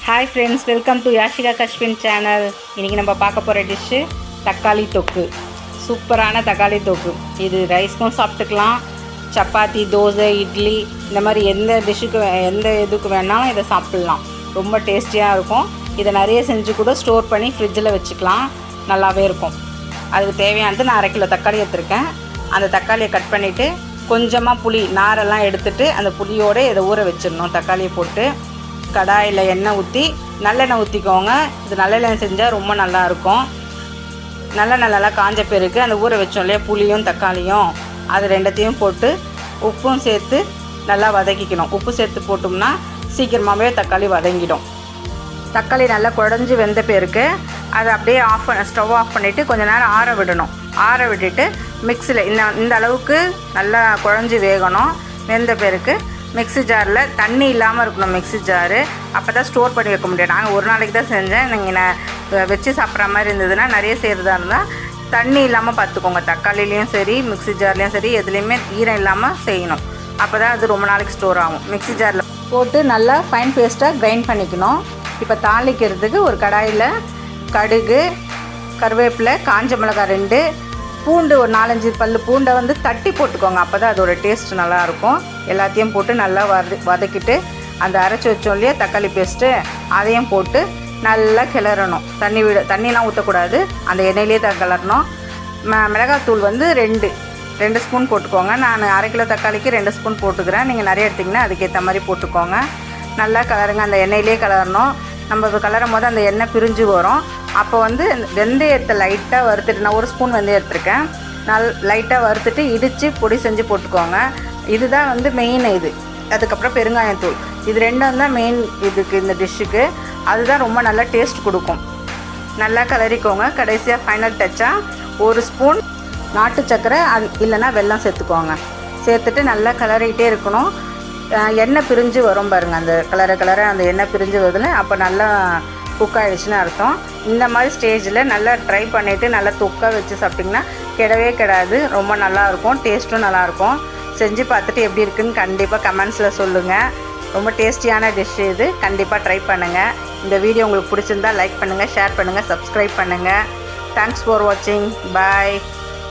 Hi friends, welcome to Yashika Kashvin channel. இன்றைக்கி நம்ம பார்க்க போகிற டிஷ்ஷு தக்காளி தொக்கு. சூப்பரான தக்காளி தொக்கு. இது ரைஸ்க்கும் சாப்பிட்டுக்கலாம், சப்பாத்தி, தோசை, இட்லி, இந்த மாதிரி எந்த இதுக்கு வேணாலும் இதை சாப்பிட்லாம். ரொம்ப டேஸ்டியாக இருக்கும். இதை நிறைய செஞ்சு கூட ஸ்டோர் பண்ணி ஃப்ரிட்ஜில் வச்சுக்கலாம், நல்லாவே இருக்கும். அதுக்கு தேவையானது நான் 1/2 கிலோ தக்காளி எடுத்துருக்கேன். அந்த தக்காளியை கட் பண்ணிவிட்டு கொஞ்சமாக புளி நாரெல்லாம் எடுத்துகிட்டு அந்த புளியோடு இதை ஊற வச்சிடணும். தக்காளியை போட்டு கடாயில் எண்ணெய் ஊற்றி நல்லெண்ணெய் ஊற்றிக்கோங்க. இது நல்லெண்ணெய் செஞ்சால் ரொம்ப நல்லாயிருக்கும். நல்லா காஞ்ச பிறகு அந்த ஊற வச்சோம் இல்லையா புளியும் தக்காளியும், அது ரெண்டத்தையும் போட்டு உப்பும் சேர்த்து நல்லா வதக்கிக்கணும். உப்பு சேர்த்து போட்டோம்னா சீக்கிரமாகவே தக்காளி வதங்கிடும். தக்காளி நல்லா குழஞ்சி வெந்த பிறகு அதை அப்படியே ஸ்டவ் ஆஃப் பண்ணிவிட்டு கொஞ்சம் நேரம் ஆற விடணும். ஆற விட்டுட்டு மிக்ஸியில் இந்த அளவுக்கு நல்லா குழஞ்சி வேகணும். வெந்த பிறகு மிக்ஸி ஜாரில் தண்ணி இல்லாமல் இருக்கணும். மிக்ஸி ஜாரு அப்போ தான் ஸ்டோர் பண்ணி வைக்க முடியும். நாங்கள் ஒரு நாளைக்கு தான் செஞ்சேன். நீங்கள் வச்சு சாப்பிட்ற மாதிரி இருந்ததுன்னா, நிறைய செய்கிறதா இருந்தால் தண்ணி இல்லாமல் பார்த்துக்கோங்க. தக்காளிலையும் சரி, மிக்ஸி ஜார்லேயும் சரி, எதுலேயுமே ஈரம் இல்லாமல் செய்யணும். அப்போ தான் அது ரொம்ப நாளைக்கு ஸ்டோர் ஆகும். மிக்ஸி ஜாரில் போட்டு நல்லா ஃபைன் பேஸ்ட்டாக கிரைண்ட் பண்ணிக்கணும். இப்போ தாளிக்கிறதுக்கு ஒரு கடாயில் கடுகு, கருவேப்பிலை, காஞ்ச மிளகாய் 2, பூண்டு ஒரு 4-5 பல் பூண்டை தட்டி போட்டுக்கோங்க. அப்போ தான் அதோடய டேஸ்ட் நல்லாயிருக்கும். எல்லாத்தையும் போட்டு நல்லா வதக்கிட்டு அந்த அரைச்சி வச்சோம் இல்லையா தக்காளி பேஸ்ட்டு, அதையும் போட்டு நல்லா கிளறணும். தண்ணிலாம் ஊற்றக்கூடாது, அந்த எண்ணெயிலே தான் கிளறணும். மிளகாத்தூள் 2 ஸ்பூன் போட்டுக்கோங்க. நான் 1/2 கிலோ தக்காளிக்கு 2 ஸ்பூன் போட்டுக்கிறேன். நீங்கள் நிறைய எடுத்திங்கன்னா அதுக்கேற்ற மாதிரி போட்டுக்கோங்க. நல்லா கிளறுங்க. அந்த எண்ணெயிலே கிளறணும். நம்ம இப்போ கிளறும் போது அந்த எண்ணெய் பிரிஞ்சு வரும். அப்போ வெந்தயத்தை லைட்டாக வறுத்துட்டு, நான் 1 ஸ்பூன் வெந்தயம் எடுத்துருக்கேன். லைட்டாக வறுத்துட்டு இடித்து பொடி செஞ்சு போட்டுக்கோங்க. இதுதான் மெயின் இது. அதுக்கப்புறம் பெருங்காயத்தூள். இது 2 தான் மெயின் இதுக்கு, இந்த டிஷ்ஷுக்கு. அதுதான் ரொம்ப நல்லா டேஸ்ட் கொடுக்கும். நல்லா கிளறிக்கோங்க. கடைசியாக ஃபைனல் டச்சாக 1 ஸ்பூன் நாட்டு சர்க்கரை இல்லைன்னா வெல்லம் சேர்த்துக்கோங்க. சேர்த்துட்டு நல்லா கிளறிக்கிட்டே இருக்கணும். எண்ணெய் பிரிஞ்சு வரும் பாருங்கள். அந்த கலர அந்த எண்ணெய் பிரிஞ்சு வருதுல, அப்போ நல்லா குக் ஆகிடுச்சுன்னு அர்த்தம். இந்த மாதிரி ஸ்டேஜில் நல்லா ட்ரை பண்ணிவிட்டு நல்லா தொக்கா வச்சு சாப்பிட்டிங்கன்னா கெடவே கெடாது. ரொம்ப நல்லாயிருக்கும். டேஸ்ட்டும் நல்லாயிருக்கும். செஞ்சு பார்த்துட்டு எப்படி இருக்குதுன்னு கண்டிப்பாக கமெண்ட்ஸில் சொல்லுங்கள். ரொம்ப டேஸ்டியான டிஷ் இது. கண்டிப்பாக ட்ரை பண்ணுங்கள். இந்த வீடியோ உங்களுக்கு பிடிச்சிருந்தால் லைக் பண்ணுங்கள், ஷேர் பண்ணுங்கள், சப்ஸ்கிரைப் பண்ணுங்கள். தேங்க்ஸ் ஃபார் வாட்சிங். பாய்.